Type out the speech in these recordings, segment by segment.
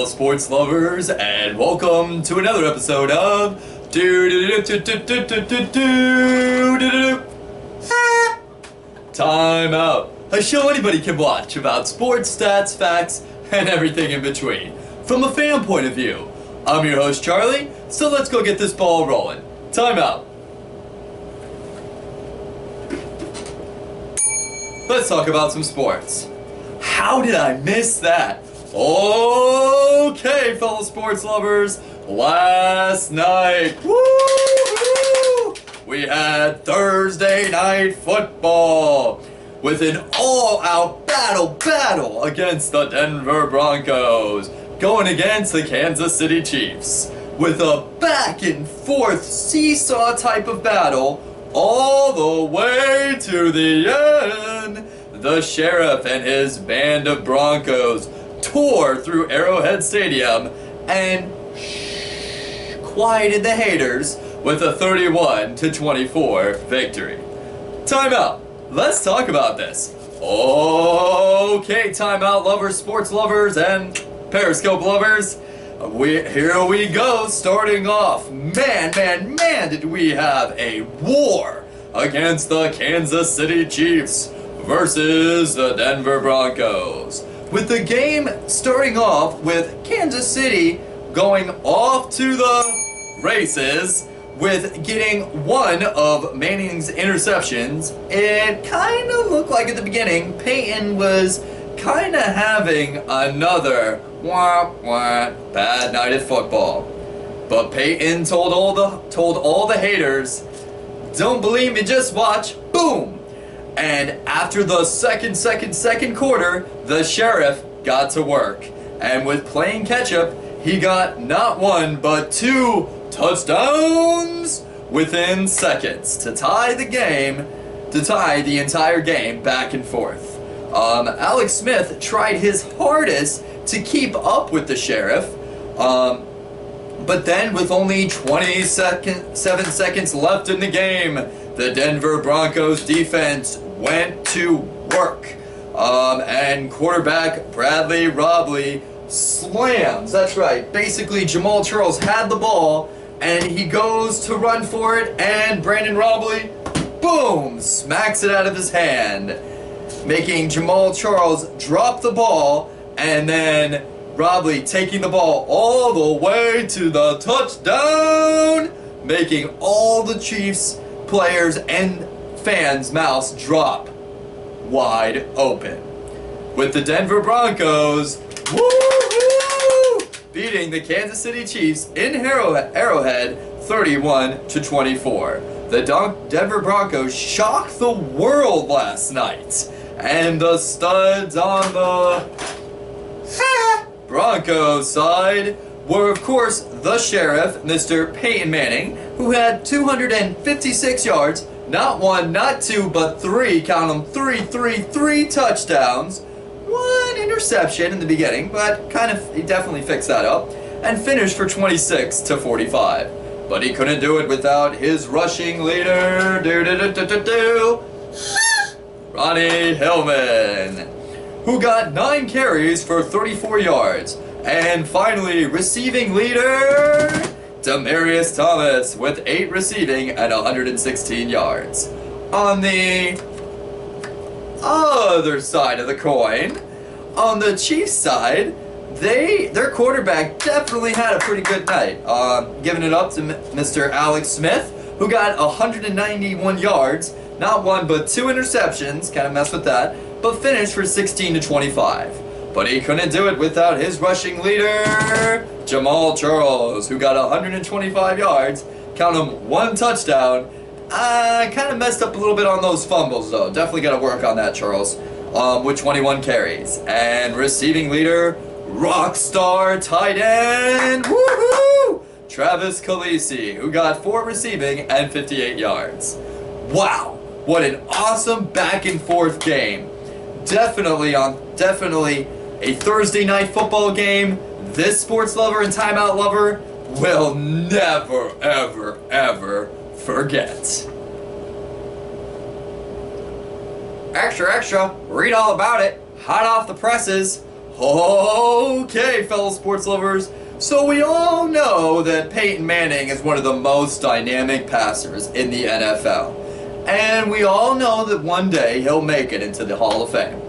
fellow sports lovers, and welcome to another episode of Timeout, a show anybody can watch about sports, stats, facts, and everything in between, from a fan point of view. I'm your host, Charlie, so let's go get this ball rolling. Timeout. Let's talk about some sports. How did I miss that? Okay, fellow sports lovers, last night, woo-hoo, we had Thursday night football with an all-out battle against the Denver Broncos, going against the Kansas City Chiefs, with a back-and-forth seesaw type of battle all the way to the end. The Sheriff and his band of Broncos tore through Arrowhead Stadium and quieted the haters with a 31-24 victory. Timeout. Let's talk about this. Okay, timeout lovers, sports lovers, and Periscope lovers. Here we go, starting off. Man, did we have a war against the Kansas City Chiefs versus the Denver Broncos. With the game starting off with Kansas City going off to the races with getting one of Manning's interceptions. It kind of looked like at the beginning Peyton was kind of having another bad night at football. But Peyton told all the haters, don't believe me, just watch. Boom! And after the second quarter, the Sheriff got to work. And with playing catch-up, he got not one, but two touchdowns within seconds to tie the entire game back and forth. Alex Smith tried his hardest to keep up with the Sheriff, but then with only 7 seconds left in the game, the Denver Broncos defense went to work. And quarterback Bradley Robley slams. That's right. Basically, Jamal Charles had the ball, and he goes to run for it, and Brandon Robley, boom, smacks it out of his hand, making Jamal Charles drop the ball, and then Robley taking the ball all the way to the touchdown, making all the Chiefs players and fans' mouths drop wide open. With the Denver Broncos, woo-hoo, beating the Kansas City Chiefs in Arrowhead 31-24. The Denver Broncos shocked the world last night, and the studs on the Broncos side were, of course, the Sheriff, Mr. Peyton Manning, who had 256 yards, not one, not two, but three, count them, three touchdowns, one interception in the beginning, but he definitely fixed that up, and finished for 26-45. But he couldn't do it without his rushing leader, Ronnie Hillman, who got 9 carries for 34 yards. And finally, receiving leader, Demaryius Thomas, with 8 receiving and 116 yards. On the other side of the coin, on the Chiefs side, their quarterback definitely had a pretty good night. Giving it up to Mr. Alex Smith, who got 191 yards, not one but 2 interceptions, kind of messed with that, but finished for 16-25. But he couldn't do it without his rushing leader, Jamal Charles, who got 125 yards, count them, 1 touchdown. Kind of messed up a little bit on those fumbles, though. Definitely got to work on that, Charles, with 21 carries. And receiving leader, rock star tight end, woohoo, Travis Kelce, who got 4 receiving and 58 yards. Wow, what an awesome back and forth game. Definitely a Thursday night football game this sports lover and timeout lover will never, ever forget. Extra, read all about it, hot off the presses. Okay, fellow sports lovers, so we all know that Peyton Manning is one of the most dynamic passers in the NFL. And we all know that one day he'll make it into the Hall of Fame.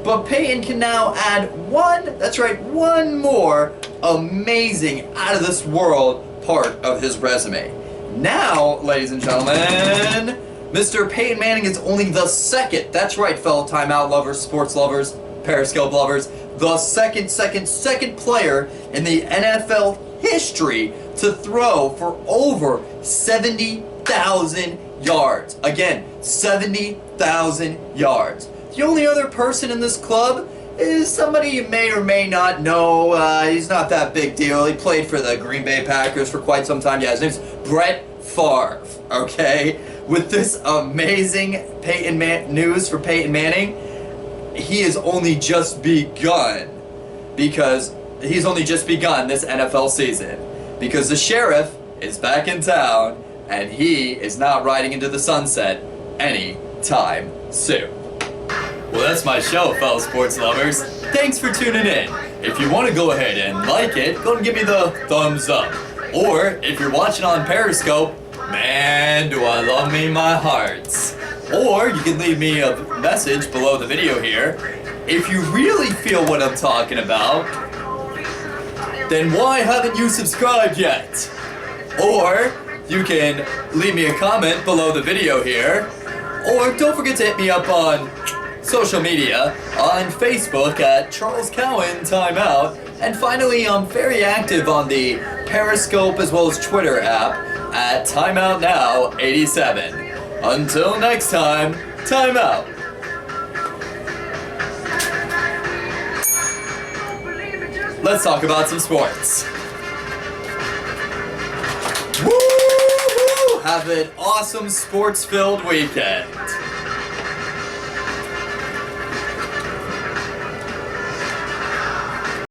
But Peyton can now add one more amazing, out of this world part of his resume. Now, ladies and gentlemen, Mr. Peyton Manning is only the second, that's right, fellow timeout lovers, sports lovers, Periscope lovers, the second player in the NFL history to throw for over 70,000 yards. Again, 70,000 yards. The only other person in this club is somebody you may or may not know. He's not that big deal. He played for the Green Bay Packers for quite some time. Yeah, his name's Brett Favre, okay? With this amazing news for Peyton Manning, he has only just begun this NFL season, because the sheriff is back in town and he is not riding into the sunset anytime soon. Well, that's my show, fellow sports lovers. Thanks for tuning in. If you want to go ahead and like it, go and give me the thumbs up. Or if you're watching on Periscope, man, do I love me my hearts. Or you can leave me a message below the video here. If you really feel what I'm talking about, then why haven't you subscribed yet? Or you can leave me a comment below the video here. Or don't forget to hit me up on social media, on Facebook at Charles Cowan Timeout. And finally, I'm very active on the Periscope as well as Twitter app at Timeout Now 87. Until next time, time out. Let's talk about some sports. Woo! Have an awesome sports-filled weekend.